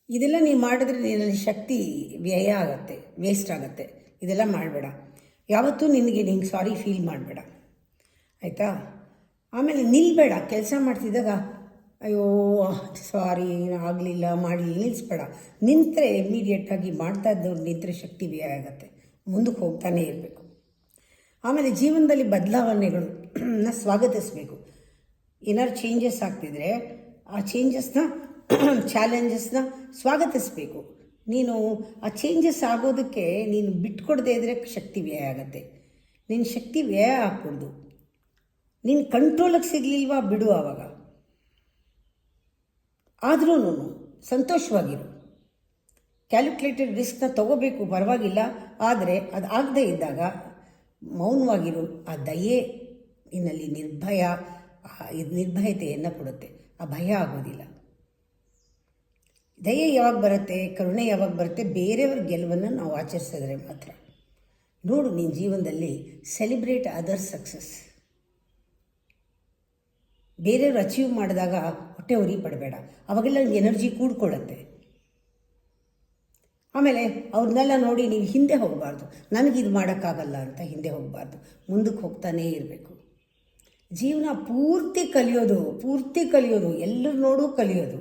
ಇದೆಲ್ಲ ನೀವು ಮಾಡಿದ್ರೆ ನಿನ್ನಲ್ಲಿ ಶಕ್ತಿ ವ್ಯಯ ಆಗುತ್ತೆ, ವೇಸ್ಟ್ ಆಗುತ್ತೆ. ಇದೆಲ್ಲ ಮಾಡಬೇಡ. ಯಾವತ್ತೂ ನಿನಗೆ ಸಾರಿ ಫೀಲ್ ಮಾಡಬೇಡ, ಆಯಿತಾ? ಆಮೇಲೆ ನಿಲ್ಲಬೇಡ. ಕೆಲಸ ಮಾಡ್ತಿದ್ದಾಗ ಅಯ್ಯೋ ಸಾರಿ ಆಗಲಿಲ್ಲ ಮಾಡಲಿಲ್ಲ ನಿಲ್ಲಿಸ್ಬೇಡ. ನಿಂತರೆ ಇಮಿಡಿಯೇಟಾಗಿ ಮಾಡ್ತಾ ಇದ್ದವ್ರು ನಿಂತರೆ ಶಕ್ತಿ ವ್ಯಯ ಆಗುತ್ತೆ. ಮುಂದಕ್ಕೆ ಹೋಗ್ತಾನೇ ಇರಬೇಕು. ಆಮೇಲೆ ಜೀವನದಲ್ಲಿ ಬದಲಾವಣೆಗಳನ್ನ ಸ್ವಾಗತಿಸಬೇಕು. ಏನಾದ್ರು ಚೇಂಜಸ್ ಆಗ್ತಿದ್ರೆ ಆ ಚೇಂಜಸ್ನ ಚಾಲೆಂಜಸ್ನ ಸ್ವಾಗತಿಸಬೇಕು. ನೀನು ಆ ಚೇಂಜಸ್ ಆಗೋದಕ್ಕೆ ನೀನು ಬಿಟ್ಕೊಡದೇ ಇದ್ದರೆ ಶಕ್ತಿ ವ್ಯಯ ಆಗುತ್ತೆ. ನಿನ್ನ ಶಕ್ತಿ ವ್ಯಯ ಆಗ್ಕೊಡ್ದು. ನೀನು ಕಂಟ್ರೋಲಿಗೆ ಸಿಗಲಿಲ್ವಾ ಬಿಡು. ಆವಾಗ ಆದ್ರೂ ಸಂತೋಷವಾಗಿರು. ಕ್ಯಾಲ್ಕುಲೇಟೆಡ್ ರಿಸ್ಕ್ನ ತಗೋಬೇಕು, ಪರವಾಗಿಲ್ಲ. ಆದರೆ ಅದು ಆಗದೇ ಇದ್ದಾಗ ಮೌನವಾಗಿರು. ಆ ದಯೆ ನಿನ್ನಲ್ಲಿ ನಿರ್ಭಯತೆಯನ್ನು ಕೊಡುತ್ತೆ. ಆ ಭಯ ಆಗೋದಿಲ್ಲ. ದಯೆ ಯಾವಾಗ ಬರುತ್ತೆ, ಕರುಣೆ ಯಾವಾಗ ಬರುತ್ತೆ? ಬೇರೆಯವ್ರ ಗೆಲುವನ್ನು ನಾವು ಆಚರಿಸಿದ್ರೆ ಮಾತ್ರ. ನೋಡು, ನಿನ್ನ ಜೀವನದಲ್ಲಿ ಸೆಲಿಬ್ರೇಟ್ ಅದರ್ ಸಕ್ಸಸ್. ಬೇರೆಯವ್ರು ಅಚೀವ್ ಮಾಡಿದಾಗ ಹೊಟ್ಟೆ ಉರಿ ಪಡಬೇಡ. ಅವಾಗೆಲ್ಲ ಎನರ್ಜಿ ಕೂಡ್ಕೊಳ್ಳುತ್ತೆ. ಆಮೇಲೆ ಅವ್ರನ್ನೆಲ್ಲ ನೋಡಿ ನೀವು ಹಿಂದೆ ಹೋಗಬಾರ್ದು. ನನಗಿದು ಮಾಡೋಕ್ಕಾಗಲ್ಲ ಅಂತ ಹಿಂದೆ ಹೋಗಬಾರ್ದು. ಮುಂದಕ್ಕೆ ಹೋಗ್ತಾನೇ ಇರಬೇಕು. ಜೀವನ ಪೂರ್ತಿ ಕಲಿಯೋದು, ಎಲ್ಲರೂ ನೋಡು ಕಲಿಯೋದು.